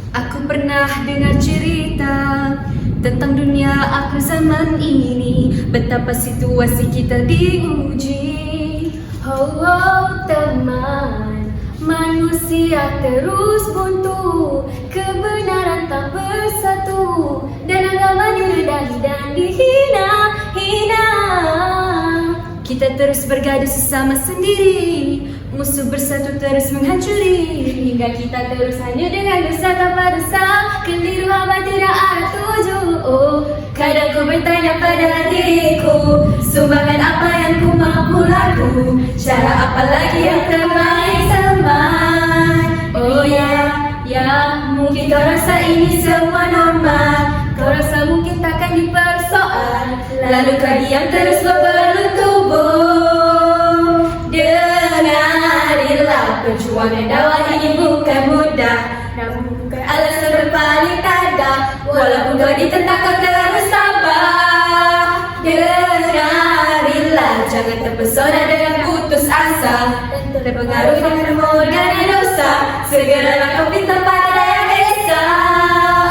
Aku pernah dengar cerita tentang dunia akhir zaman ini, betapa situasi kita diuji. Oh, oh teman, manusia terus buntu, kebenaran tak bersatu, dan agama direndahi dan dihina-hina. Kita terus bergaduh sesama sendiri, musuh bersatu terus menghancuri, hingga kita terus hanya dengan dosa tanpa dosa, keliru hamba tidak ada tuju. Oh, kadang ku bertanya pada diriku, sumbangan apa yang ku mampu laku, cara apa lagi yang terbaik teman. Oh ya, mungkin kau rasa ini semua normal, kau rasa mungkin takkan dipersoal, lalu kau diam terus berbelut tubuh. Dengarlah, perjuangan dakwah ini bukan mudah, namun bukan alasan berpaling tada. Walaupun kau ditentang kau terus sabar. Dengarlah, jangan terpesona dengan putus asa dan terpengaruh dengan modern dosa. Segeralah kau pinta pada yang esa.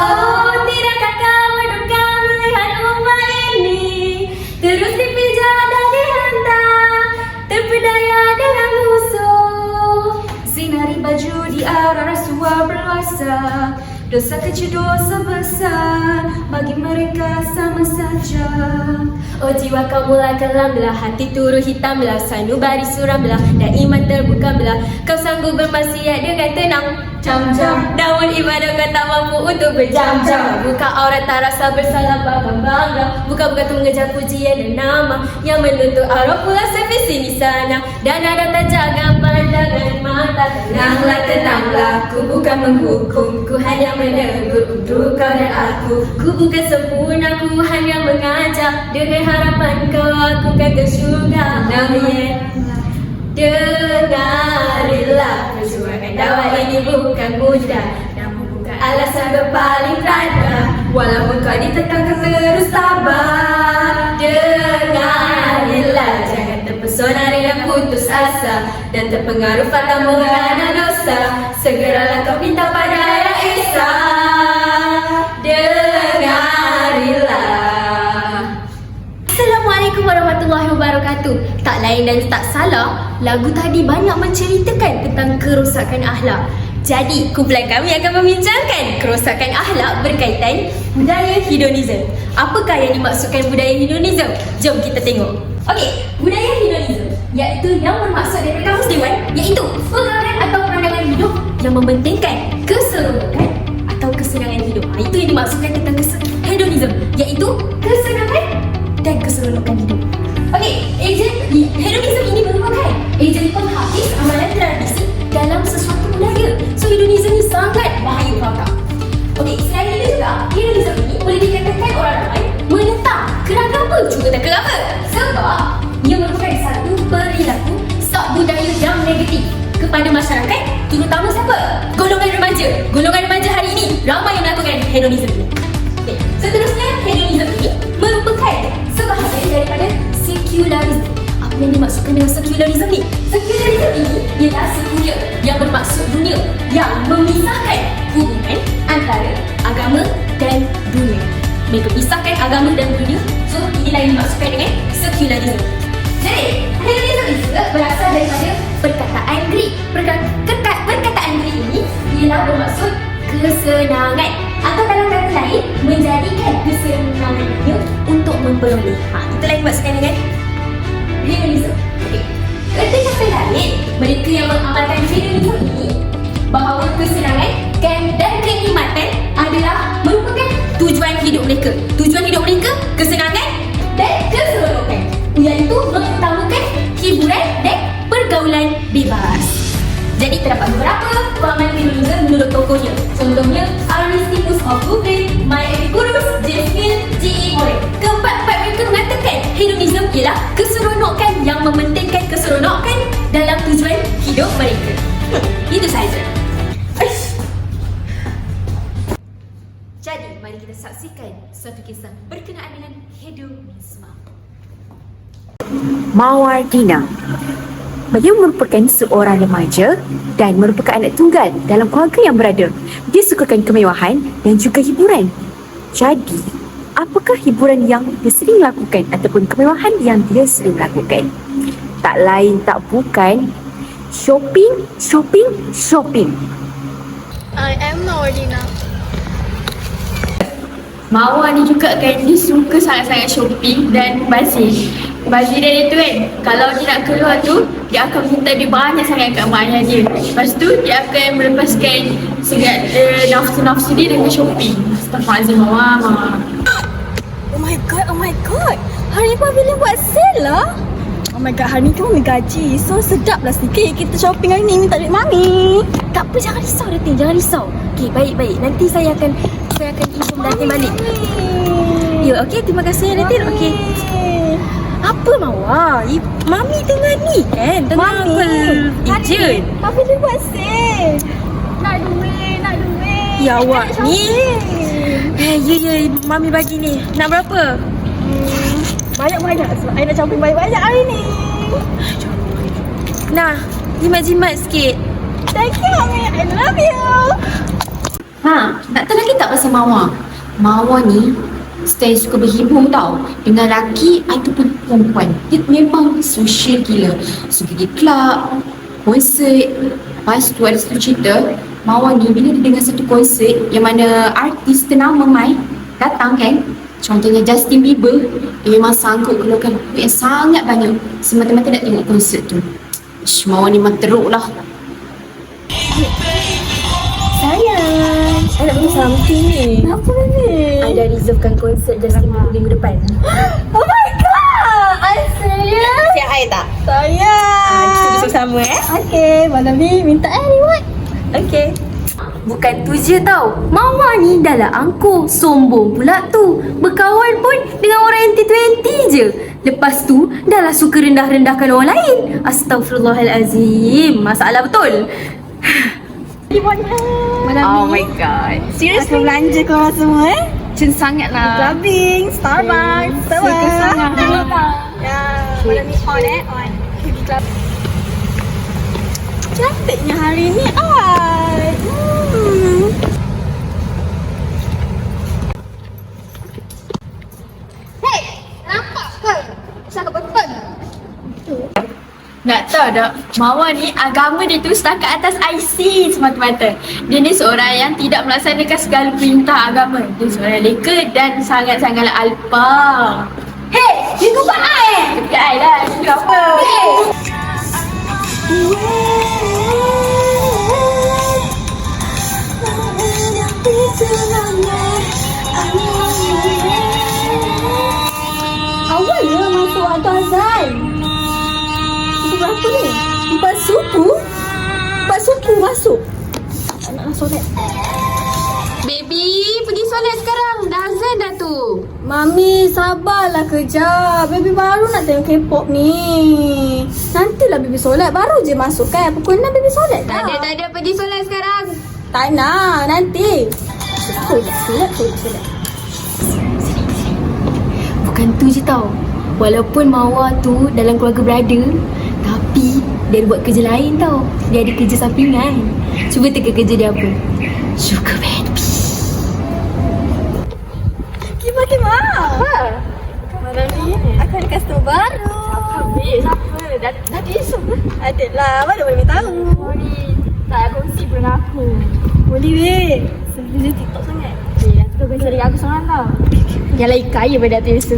Oh, tidakkah kau berduka melihat umat ini terus dipijak dan dihantam, terpedaya dengan musuh, sinari baju di arah rasuah berluasa. Dosa kecil, dosa besar, bagi mereka sama saja. Oh jiwa kau mulai kelam belah, hati turun hitam belah, sanubari suram belah, dan iman terbuka belah. Kau sanggup bermaksiat dengan tenang jam-jam, namun ibadah kau tak mampu untuk berjam-jam. Buka aurat tak rasa bersalah bahkan bangga, buka-buka tu mengejar pujian dan nama, yang menuntut arwah pula sampai sini sana, dan ada tak jaga pandangan mata. Tenanglah, ku bukan menghukum, ku hanya menegur untuk kau dan aku. Ku bukan sempurna, ku hanya mengajak, dengan harapan kau aku kan ke syurga. Dengarlah, perjuangan dakwah ini bukan mudah, namun bukan alasan berpaling tanda. Walaupun kau ditentang kau terus sabar. Dengarlah, jangan terpesona dengan putus asa dan terpengaruh fata morgana dosa. Segeralah kau pinta pada yang esa. Dengarlah. Assalamualaikum warahmatullahi wabarakatuh. Tak lain dan tak salah, lagu tadi banyak menceritakan tentang kerosakan akhlak. Jadi, kumpulan kami akan membincangkan kerosakan akhlak berkaitan budaya hedonism. Apakah yang dimaksudkan budaya hedonism? Jom kita tengok. Okey, budaya hedonism iaitu yang bermaksud dari kamus dewan, iaitu pengarang atau pandangan hidup yang mementingkan keseronokan atau kesenangan hidup. Itu yang dimaksudkan tentang hedonism, iaitu kesenangan dan keseronokan hidup. Okey, ejen hedonism ini merupakan ejen penghabis amalan tradisi dalam sesuatu budaya. So hedonism ni sangat bahaya, faham tak? Okey, selain itu juga, hedonism ini boleh dikatakan orang ramai menentang keragaman juga tak kerama, sebab ia merupakan satu perilaku sok budaya yang negatif kepada masyarakat, terutama siapa? Golongan remaja. Golongan remaja hari ini ramai yang melakukan hedonism ini. Okay. Seterusnya, hedonism ini merupakan sebahagian daripada secularism. Apa yang dimaksudkan dengan secularism ni? Secularism ini ialah sekular yang bermaksud dunia yang memisahkan hubungan antara agama dan dunia. Mereka pisahkan agama dan dunia. So, inilah yang dimaksudkan dengan secularism. Jadi, hedonism ini juga berasal daripada perkataan Greek. Perkataan Greek ini ialah bermaksud kesenangan, atau dalam kata lain, menjadikan kesenangan dunia untuk memperoleh. Itulah yang dimaksudkan dengan hedonism. Okay. Kata kata lain, mereka yang mengamalkan hedonism ini, bahawa kesenangan dan kenikmatan adalah merupakan tujuan hidup mereka. Tujuan hidup mereka, kesenangan dan keseronokan, iaitu mengutamakan hiburan dan pergaulan bebas. Jadi terdapat beberapa pemahaman hedonism menurut tokohnya. Contohnya Aristippus of Buffet, Maya Epicurus, James Mill, G.E. Morin. Keempat-empat mereka mengatakan hedonism ialah keseronokan yang mementingkan keseronokan dalam tujuan hidup mereka. Itu sahaja. Jadi, mari kita saksikan suatu kisah berkenaan dengan hedonisme. Mawar Dina. Beliau merupakan seorang remaja dan merupakan anak tunggal dalam keluarga yang berada. Dia sukakan kemewahan dan juga hiburan. Jadi, apakah hiburan yang dia sering lakukan ataupun kemewahan yang dia sering lakukan? Tak lain tak bukan shopping, shopping, shopping. I am Nordina. Mawar ni juga kan, dia suka sangat-sangat shopping dan bazir. Bazir dia tu kan, kalau dia nak keluar tu, dia akan minta dia banyak sangat kat mak ayah dia. Lepas tu, dia akan melepaskan segala nafsu-nafsu dia dengan shopping. Astaghfirullahaladzim, Mawar. Oh my god. Hari ni bila buat sale lah. Oh my god, hari ni kan Mami gaji. So sedap lah sikit kita shopping hari ni, minta duit Mami. Tak apa, jangan risau Datin, jangan risau. Okey, baik. Nanti saya akan inform Datin balik. Ya, okey, terima kasih Datin. Okey. Apa Mawar? Mami tengah ni kan? Tengah call ejen. Tapi dia buat sale. Nak duit. Ya awak ni. Ya, Mami bagi ni. Nak berapa? Banyak-banyak. Sebab I nak shopping banyak-banyak hari ni. Nah, jimat-jimat sikit. Thank you Mami. I love you. Nak tahu lagi tak pasal Mawar? Mawar ni style suka berhibur tau. Dengan lelaki ataupun perempuan. Dia memang social gila. Suka pergi club, konsert. Lepas tu ada satu cerita, Mawar ni bila dia dengar satu konsert yang mana artis ternama Mai datang kan, contohnya Justin Bieber, dia memang sanggup keluarkan duit yang sangat banyak semata-mata nak tengok konsert tu. Mawar ni memang teruk lah. Sayang, I nak beli something ni. Apa ni? I dah reservekan konsert Justin Bieber minggu depan. Oh my god, I serious? Siap I tak? Sayang. Kita besok sama Okay, malam ni minta reward. Okay. Bukan tu je tau, Mawar ni dah lah angkuh. Sombong pula tu. Berkawan pun dengan orang yang T20 je. Lepas tu dah lah suka rendah-rendahkan orang lain. Astaghfirullahalazim. Masalah betul. Malam ni god. aku belanja korang semua Cun sangat lah. Clubbing, Starbucks, Suka sangat. Ya, malam ni on. Pergi club. Cantiknya hari ni awal. Hey, nampak ke? Sangat betul. Nak tahu tak, Mawar ni agama dia tu setakat atas IC semata-mata. Dia ni seorang yang tidak melaksanakan segala perintah agama. Dia seorang leka dan sangat-sangatlah alpa. Hey, dia kubat I. Dekat I lah, dia apa? Awal je masuk waktu azan. Itu berapa ni? 4 suku? 4 suku masuk. Nak solat. Baby, pergi solat sekarang. Dah azan dah tu. Mami, sabarlah kejap. Baby baru nak tengok K-pop ni. Nantilah baby solat. Baru je masuk kan. Pukul 6 baby solat dah. Tak ada. Pergi solat sekarang. Tak nak. Nanti. Solat. Bukan tu je tau. Walaupun Mawar tu dalam keluarga berada, tapi dia buat kerja lain tau. Dia ada kerja sampingan. Cuba teka kerja dia apa? Sugar baby. Kima. Apa? Malam ni aku ada customer baru. Siapa? Dah esok ke? Adalah. Mana boleh tahu. Tak kongsi pun aku. Boleh weh. Sebelum TikTok sangat. Nanti kau kena cari aku seorang tau. Yang lagi kaya pada artis tu.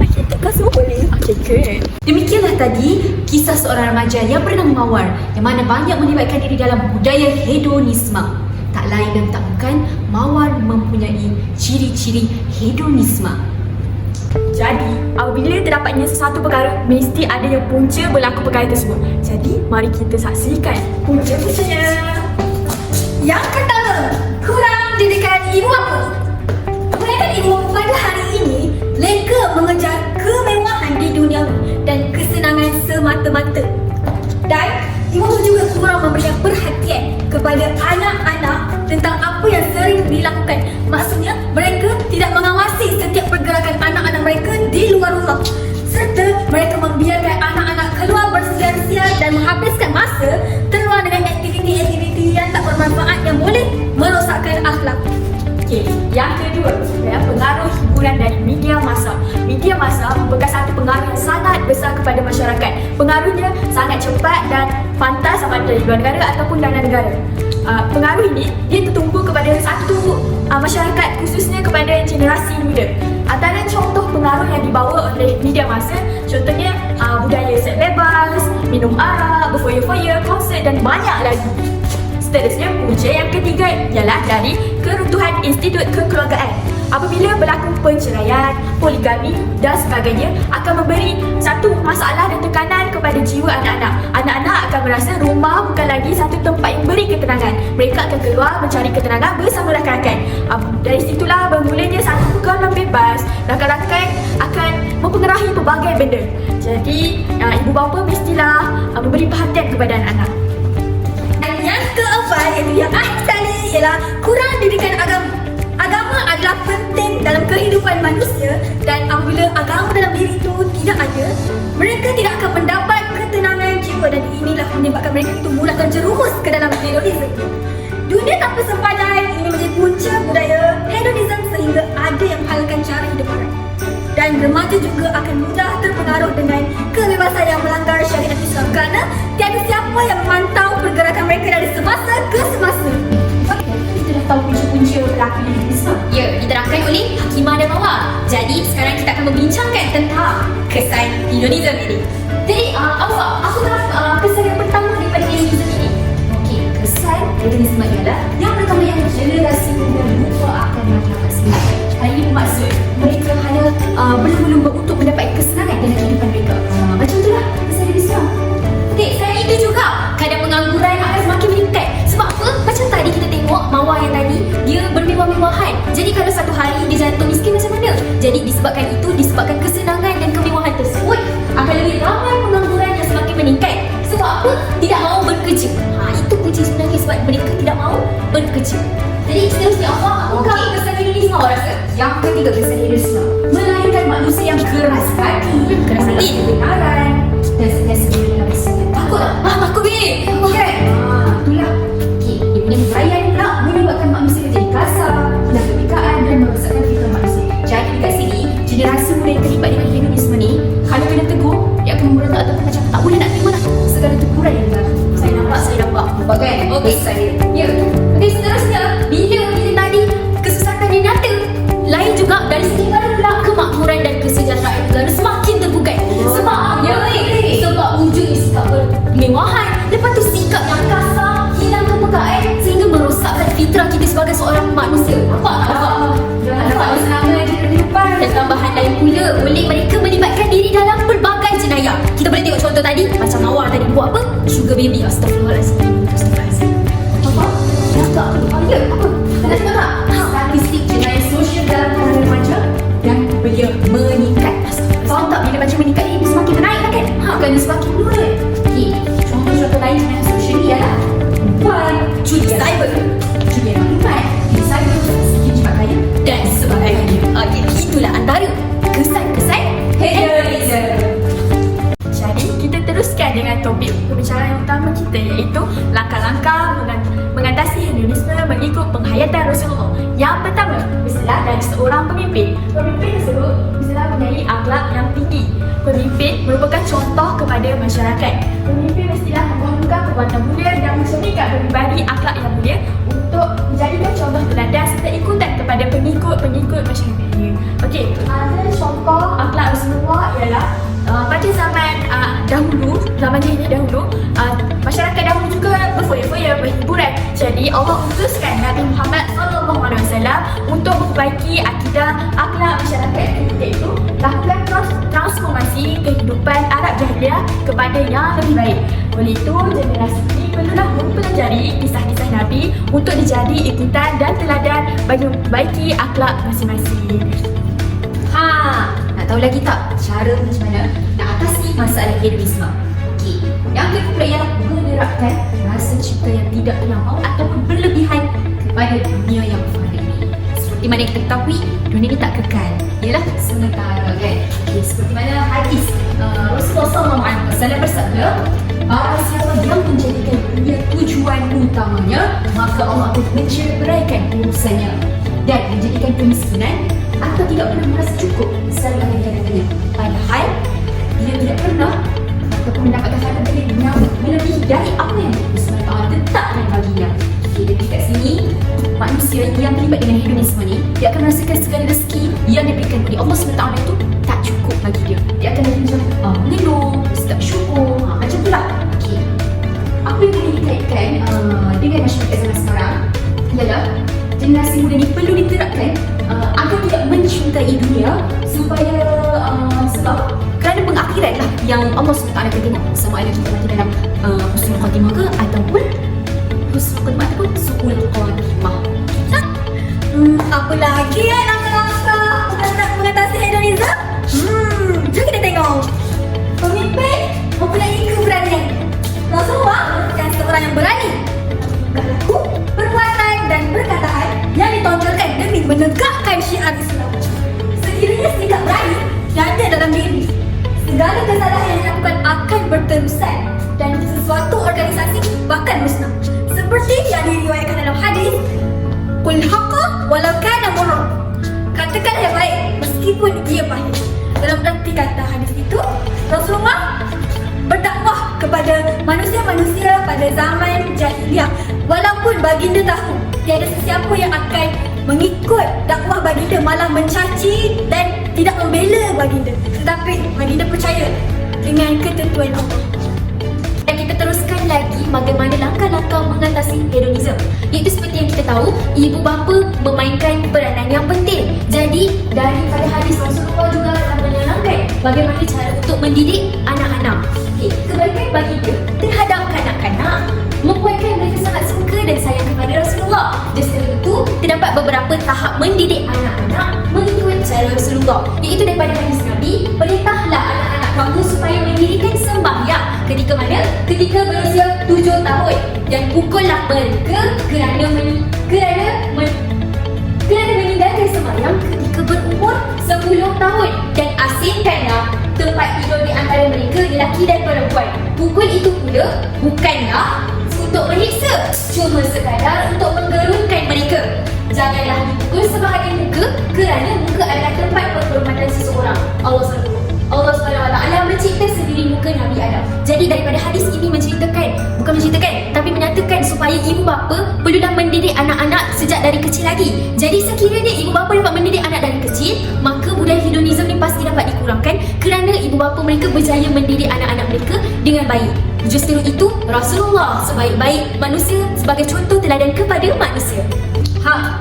Okay, kau semua boleh. Okay, good. Demikianlah tadi kisah seorang remaja yang bernama Mawar yang mana banyak melibatkan diri dalam budaya hedonisme. Tak lain dan tak bukan, Mawar mempunyai ciri-ciri hedonisme. Jadi, apabila terdapatnya sesuatu perkara, mesti ada yang punca berlaku perkara tersebut. Jadi, mari kita saksikan punca-puncanya. Yang pertama, kurang didikan ibu bapa. Kebanyakan ibu pada hari ini leka mengejar kemewahan di dunia dan kesenangan semata-mata. Dan ibu juga kurang memberikan perhatian kepada anak-anak tentang apa yang sering dilakukan. Maksudnya, mereka tidak mengawasi setiap pergerakan anak-anak mereka di luar rumah. serta mereka membiarkan anak-anak keluar bersia-sia dan menghabiskan masa terluar dengan aktiviti-aktiviti yang tak bermanfaat yang boleh merosakkan akhlak. Okey, yang kedua, pengaruh hiburan dari media massa. Media massa merupakan satu pengaruh yang sangat besar kepada masyarakat. Pengaruhnya sangat cepat dan pantas sama ada di luar negara ataupun dalam negara. Pengaruh ini dia tertumpu kepada satu masyarakat, khususnya kepada generasi muda. Antara contoh pengaruh yang dibawa oleh media massa, contohnya budaya seks bebas, minum arak, berfoya-foya, konsert dan banyak lagi. Seterusnya, punca yang ketiga ialah dari keruntuhan institut kekeluargaan. Apabila berlaku perceraian, poligami dan sebagainya akan memberi satu masalah dan tekanan kepada jiwa anak-anak. Anak-anak akan merasa rumah bukan lagi satu tempat yang beri ketenangan. Mereka akan keluar mencari ketenangan bersama rakan-rakan. Dari situlah bermulanya satu pergaulan bebas. Rakan-rakan akan mempengaruhi pelbagai benda. Jadi, ibu bapa mestilah memberi perhatian kepada anak-anak. Yang keempat iaitu yang akhir sekali ialah kurang didikan agama. Agama adalah penting dalam kehidupan manusia dan apabila agama dalam diri itu tidak ada, mereka tidak akan mendapat ketenangan jiwa dan inilah menyebabkan mereka itu mula terjerumus ke dalam hedonisme. Dunia tanpa sempadan ini menjadi punca budaya hedonisme sehingga ada yang menghalalkan cara hidup orang. Dan remaja juga akan mudah terpengaruh dengan kebebasan yang melanggar syariat Islam kerana tiada siapa yang memantau pergerakan mereka dari semasa ke semasa. Kita dah tahu punca-punca berlaku di Islam. Ya, diterangkan oleh Hakimah dan Mawar. Jadi, sekarang kita akan membincangkan tentang kesan hedonisme ini. Jadi, awak, aku nak kesan yang pertama daripada hedonisme ini. Okey, kesan hedonisme ialah yang pertama yang generasi muda lupa akan masyarakat sendiri. Hal ini bermaksud mereka hanya berlumba-lumba untuk mendapat kesenangan dalam kehidupan mereka. Macam itulah kesan hedonisme. Okey, selain itu juga kadar pengangguran akan semakin meningkat. Sebab apa? Macam tadi kita tengok Mawar yang tadi, dia bermewah-mewahan. Jadi kalau satu hari dia jatuh miskin macam mana? Jadi disebabkan itu, disebabkan kesenangan dan kemewahan tersebut, akan lebih ramai pengangguran yang semakin meningkat. Sebab apa? Tidak mahu bekerja. Itu kunci sebenarnya sebab mereka tidak mahu bekerja. Jadi seterusnya apakah kesan hedonisme awak rasa? Yang ketiga kesan hedonisme, melahirkan manusia yang keras hati, keras hati, kebenaran dan sentiasa berhasil. Takut tak? Takut weh. Kan? Itulah. Okey, dia punya perayaan pula menyebabkan manusia menjadi kasar, hilang kebekaan dan merosakkan fitrah manusia. Jadi dekat sini, generasi muda yang terlibat dengan hedonisme ni, kalau kena tegur, dia akan memberontak ataupun macam tak boleh nak terima lah segala teguran yang berlaku. Saya nampak. Nampak kan? Okey, saya. Ya. Okey, seterusnya, bila kita tadi kesesatan yang nyata, lain juga dari segi negara pula, kemakmuran dan kesejahteraan negara semakin terbuka. Sebab apa? Sebab wujudnya sikap bermewahan, lepas tu sikap yang kasar, hilang kepekaan sehingga merosakkan fitrah kita sebagai seorang manusia. Nampak? Kesenangan kehidupan dan tambahan lain pula boleh mereka melibatkan diri dalam pelbagai jenayah. Kita boleh tengok contoh tadi, macam Mawar tadi buat apa? Sugar baby. Astagfirullahaladzim. Apa? Ya, apa? Anda tengok tak? Statistik jenayah sosial dalam kalangan remaja dan belia meningkat. Faham tak bila macam meningkat ini semakin menaik kan? Kan semakin menurun. Okey, contoh-contoh lain jenayah sosial ni ialah judi cyber, judi maklumat, judi cyber, skim jimat dan sebagainya. Okey, itulah antara kesan-kesan hedonisme. Jadi kita teruskan dengan topik pembicaraan utama kita iaitu langkah-langkah mengatasi hedonisme mengikut penghayatan Rasulullah. Yang pertama, mestilah dari seorang pemimpin. Pemimpin tersebut mestilah mempunyai akhlak yang tinggi. Pemimpin merupakan contoh kepada masyarakat. Pemimpin mestilah membangunkan perbuatan mulia dan mencerminkan pribadi akhlak yang mulia untuk menjadikan contoh teladan serta ikutan kepada pengikut-pengikut masyarakatnya. Okey, ada contoh akhlak Rasulullah ialah pada zaman dahulu, zaman jahiliah dahulu, masyarakat dahulu juga berfoya-foya, berhiburan. Jadi Allah utuskan Nabi Muhammad SAW untuk memperbaiki akidah akhlak masyarakat ketika itu, lakukan transformasi kehidupan Arab jahiliah kepada yang lebih baik. Oleh itu, generasi ini perlulah mempelajari kisah-kisah Nabi untuk dijadi ikutan dan teladan bagi memperbaiki akhlak masing-masing. Nak tahu lagi tak cara macam mana nak atasi masalah hedonisme? Okey, yang kedua ialah menerapkan rasa cipta yang tidak terlampau ataupun berlebihan kepada dunia yang fana ini. Seperti mana kita ketahui, dunia ni tak kekal, ialah sementara kan. Okay, seperti mana hadis Rasulullah SAW bersabda, barang siapa yang menjadikan dunia tujuan utamanya, maka Allah akan menceraikan urusannya dan menjadikan kemiskinan atau tidak pernah merasa cukup selalu ada di hadapannya. Padahal dia tidak pernah ataupun mendapatkan harta yang melebihi dari apa yang Allah SWT tetapkan baginya. Okay, jadi kat sini manusia yang terlibat dengan hedonisme ni, dia akan merasakan segala rezeki yang diberikan oleh Allah SWT itu tak cukup bagi dia. Dia akan macam mengeluh, tak syukur, macam tu lah. Okay. Apa yang boleh dikaitkan dengan masyarakat zaman sekarang ialah generasi muda ni perlu diterapkan agar tidak mencintai dunia supaya sebab kerana pengakhiran lah yang Allah SWT akan tengok, sama ada kita mati dalam husnul khatimah ke ataupun husnul khatimah ataupun su'ul khatimah. Apa lagi langkah-langkah untuk mengatasi hedonisme? Jom kita tengok. Pemimpin mempunyai keberanian. Rasulullah bukan seorang yang berani. Laku, perbuatan dan perkataan yang ditonjolkan demi menegakkan syiar Islam. Sekiranya tidak berani dan ada dalam diri, segala kesalahan yang dilakukan akan berterusan dan sesuatu organisasi bahkan musnah. Seperti yang diriwayatkan dalam hadis, Qul haqqa walau kana murra. Katakan yang baik meskipun ia pahit. Dalam arti kata hadis itu, Rasulullah berdakwah kepada manusia-manusia pada zaman jahiliah. Walaupun baginda tahu tiada sesiapa yang akan mengikut dakwah baginda, malah mencaci dan tidak membela baginda. Tetapi baginda percaya dengan ketentuan Allah. Dan kita teruskan lagi bagaimana langkah-langkah mengatasi hedonisme. Iaitu seperti yang kita tahu, ibu bapa memainkan peranan yang penting. Jadi daripada hadis Rasulullah juga telah menerangkan bagaimana cara untuk mendidik anak-anak. Kebaikan baginda terhadap kanak-kanak membuatkan mereka sangat suka dan sayang kepada Rasulullah. Dan setelah itu, terdapat beberapa tahap mendidik anak-anak mengikut cara Rasulullah. Iaitu daripada hadis Nabi, perintahlah anak-anak kamu supaya mendirikan sembahyang. Ketika mana? Ketika berusia 7 tahun. Dan pukullah mereka kerana meninggalkan sembahyang ketika berumur 10 tahun. Dan asingkanlah tempat tidur di antara mereka, lelaki dan perempuan. Pukul itu pula bukanlah untuk menyiksa, cuma sekadar untuk menggerunkan mereka. Janganlah dipukul sebahagian muka kerana muka adalah tempat penghormatan seseorang. Allah SWT mencipta sendiri muka Nabi Adam. Jadi daripada hadis ini bukan menceritakan tapi menyatakan supaya ibu bapa perlulah mendidik anak-anak sejak dari kecil lagi. Jadi sekiranya ibu bapa dapat mendidik anak dari kecil, maka budaya hedonisme ni pasti dapat dikurangkan kerana ibu bapa mereka berjaya mendidik anak-anak mereka dengan baik. Justru itu Rasulullah sebaik-baik manusia sebagai contoh teladan kepada manusia.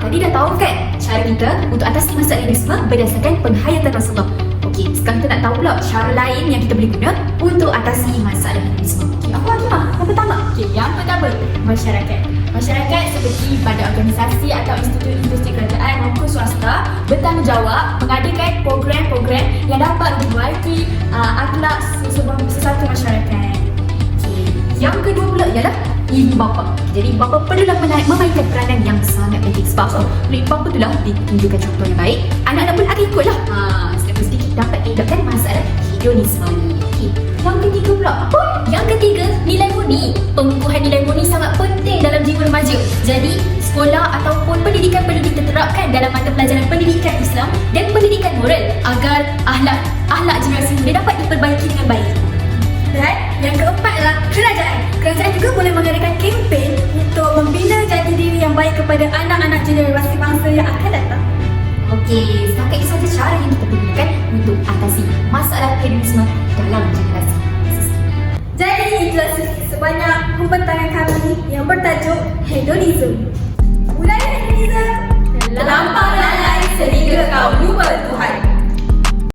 Tadi dah tahu kan cara kita untuk atasi masalah hedonisme berdasarkan penghayatan Rasulullah. Okey, sekarang kita nak tahu pula cara lain yang kita boleh guna untuk atasi masalah hedonisme. Okey, apa lagi mah? Yang pertama. Okey, yang pertama, masyarakat. Masyarakat seperti pada organisasi atau institusi kerajaan maupun swasta bertanggungjawab mengadakan program-program yang dapat memperbaiki akhlak sesuatu masyarakat. Okey, yang kedua pula ialah ibu bapa. Jadi ibu bapa perlulah memainkan peranan yang sangat penting sebab ibu bapa itulah ditunjukkan contoh yang baik, anak-anak pun akan ikutlah. Sedikit dapat elakkan masalah hedonisme ni. Okay. Yang ketiga pula apa? Yang ketiga, nilai murni. Pengukuhan nilai murni sangat penting dalam jiwa remaja. Jadi sekolah ataupun pendidikan perlu diterapkan dalam mata pelajaran pendidikan Islam dan pendidikan moral agar akhlak generasi muda dapat diperbaiki dengan baik. Dan yang keempat adalah kerajaan. Kerajaan juga boleh mengadakan kempen untuk membina jati diri yang baik kepada anak-anak generasi bangsa yang akan datang. Okey, setakat itu sahaja cara yang kita gunakan untuk atasi masalah hedonisme dalam generasi. Jadi itulah sebanyak pembentangan kami yang bertajuk hedonisme.